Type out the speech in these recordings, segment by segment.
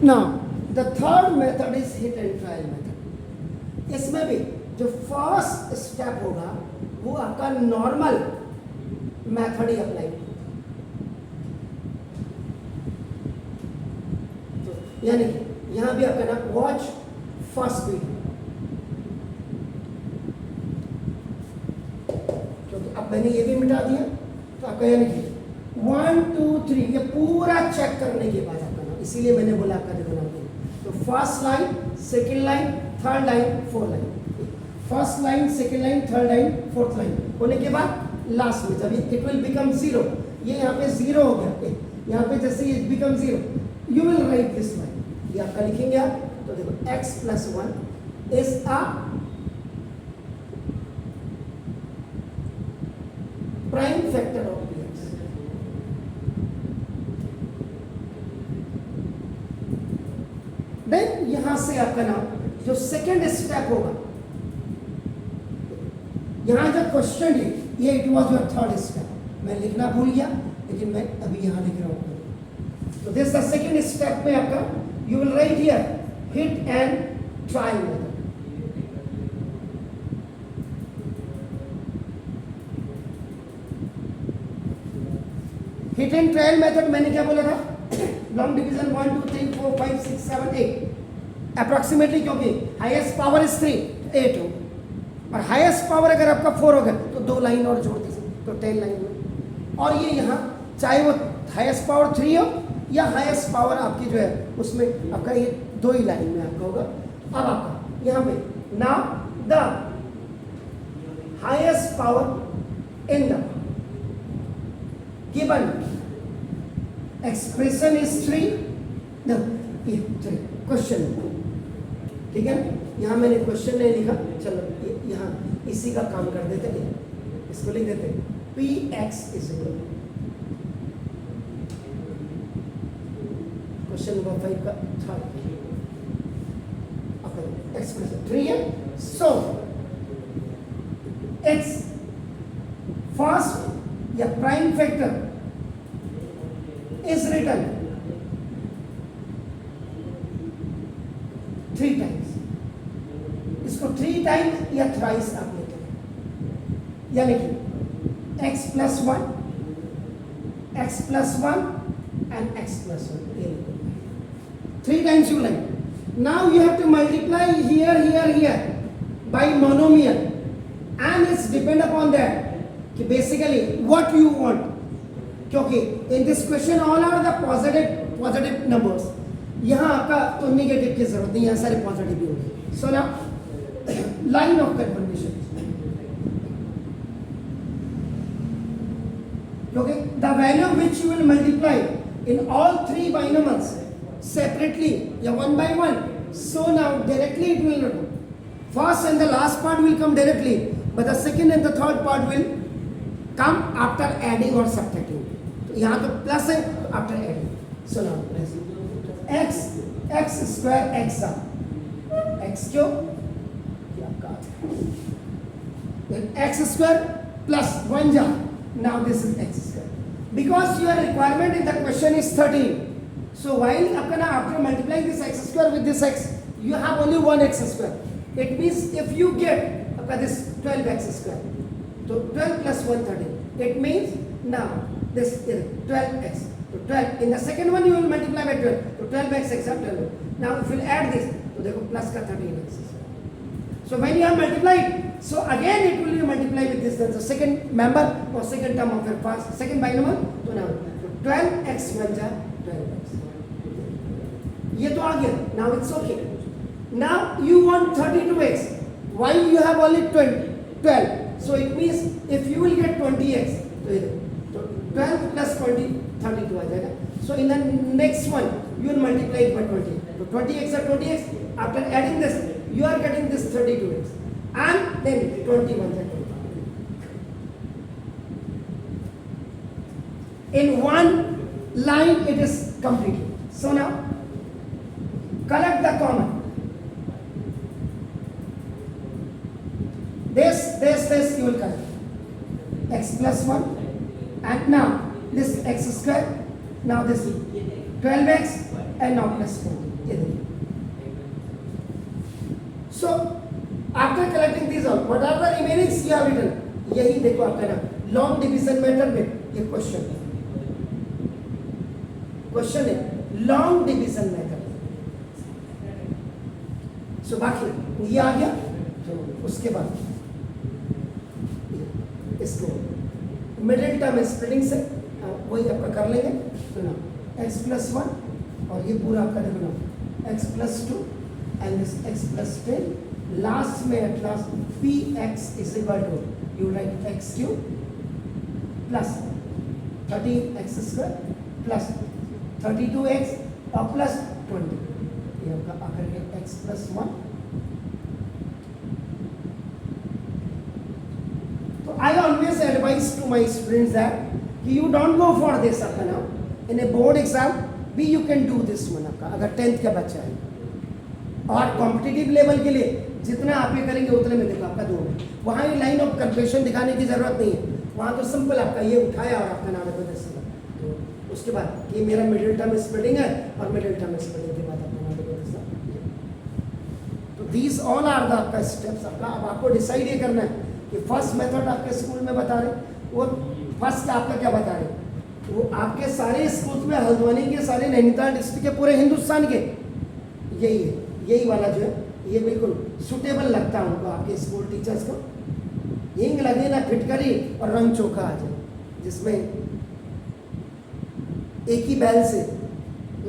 Now the third method is hit and trial method. इसमें भी जो फर्स्ट स्टेप होगा वो आपका नॉर्मल मेथड ही अप्लाई होगा। तो यानी यहां भी आपका ना वॉच फर्स्ट वीडियो, क्योंकि अब मैंने ये भी मिटा दिया तो आपका यानी कि 1 2 3 ये पूरा चेक करने के बाद आपका ना, इसीलिए मैंने बोला आपका देखो ना, तो first line, second line, third line, fourth line, first line, second line, third line, fourth line होने के बाद लास्ट में जब इट विल बिकम जीरो, ये यहाँ पे जीरो हो गया, यहाँ पे जैसे ये become zero, you will write this line, ये आपका लिखेंगे आप, तो देखो x plus 1 is a prime factor of px. Then यहां से आपका ना जो सेकेंड स्टेप होगा, यहां जो क्वेश्चन है ये it was your third step, मैं लिखना भूल गया लेकिन मैं अभी यहां लिख रहा हूं। तो दिस द सेकेंड स्टेप में आपका you will write here hit and trial method. Hit and trial method मैंने क्या बोला था, लॉन्ग डिवीजन 1 2 3 4 5 6 7 8 अप्रोक्सीमेटली, क्योंकि हाईएस्ट पावर इज 3 8 हो, और हाईएस्ट पावर अगर आपका 4 होगा तो 2 लाइन और जोड़ दीजिए तो 10 लाइन में, और ये यहाँ चाहे वो हाईएस्ट पावर 3 हो या हाईएस्ट पावर आपकी जो है उसमें आपका ये 2 ही लाइन में आपका होगा। अब आपका यहाँ पे now the highest power in the given expression is 3, question, ठीक है। यहाँ मैंने क्वेश्चन नहीं लिखा, चलो यहाँ इसी का काम कर देते हैं, इसको लिख देते हैं px is equal, question number 5 का थर्ड एक्सप्रेशन 3 है, सो x फर्स्ट या prime factor is written 3 times, इसको 3 times या thrice आप लेते हैं, यानी कि x plus 1 and x plus 1, 3 times you like. Now you have to multiply here by monomial, and it's depend upon that कि basically what you want, क्योंकि in this question all are the positive numbers, यहाँ आपका तो negative की जरूरत नहीं, यहाँ सारे पॉजिटिव भी होंगे। So now line of confirmation, क्योंकि the value which you will multiply in all 3 binomials separately या 1 by 1, so now directly it will not, first and the last part will come directly, but the second and the third part will come after adding or subtracting. यहाँ तो plus है after adding, so now x square x क्यों x square plus 1 जा, now this is x square, because your requirement in the question is 13, so while आपका ना after multiplying this x square with this x you have only 1 x square, it means if you get आपका this 12x square, तो 12 plus 1 13, it means now this is 12x, so 12 in the second one you will multiply by 12, so 12x except 12, now if you add this तो देखो plus का 13x, so when you have multiplied, so again it will be multiplied with this, then the second member or second term of your first second binomial, so now so 12x बन जा 12x, ये तो आ गया, now it's okay. Now you want 32x while you have only 12, so it means if you will get 20x, तो 12 plus 20 32 आ जाएगा, so in the next one you will multiply it by 20, so 20x or 20x, after adding this you are getting this 32x, and then 21 is 25. In one line it is completed, so now collect the common, this you will collect x plus 1, and now this x square, now this 12x, and now plus 4. ये देखिए। So after collecting this all what are the remainings you have written, यही देखो आपका ना long division method में ये question है long division method. सो बाकी ये आ गया, तो उसके बाद इसको मिडिल टर्म स्प्लिटिंग से वही आपका कर लेंगे, तो ना x प्लस 1 और ये पूरा आपका देखो ना x plus 2 and this x plus 10, last में at last P X is equal to you right X cube plus 13x square plus 32x और प्लस 20, ये आपका आकर के x प्लस 1। तो I always advise to my students that you don't go for this आपका ना in a board exam भी you can do this one आपका, अगर 10th का बच्चा है। और कॉम्पिटिटिव लेवल के लिए जितना आप ये करेंगे उतने में देखो आपका 2 है, वहाँ ये लाइन ऑफ कैलकुलेशन दिखाने की जरूरत नहीं है, वहाँ तो सिंपल आपका ये उठाया और आपका नाम है दस। तो उसके बाद ये मेरा मिडिल टर्म स्प्लिटिंग है और मिडिल टर्म स्प्लिटिंग के बाद आपका नाम है। तो दीज ऑल आर द आपका स्टेप्स आपका। अब आपको डिसाइड ये करना है कि फर्स्ट मेथड आपके स्कूल में बता रहे, वो फर्स्ट आपका क्या बता रहे, वो आपके सारे स्कूल में हल्द्वानी के सारे नैनीताल डिस्ट्रिक्ट के पूरे हिंदुस्तान के यही है, यही वाला जो है ये बिल्कुल सुटेबल लगता है उनको, आपके स्कूल टीचर्स को। हिंग लगे ना फिटकरी और रंग चोखा आ जाए, जिसमें एक ही बैल से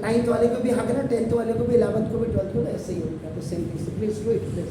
9th वाले को भी हाँकना, 10th वाले को भी 11th को भी 12th को भी ऐसे ही होगा। तो same please do it please.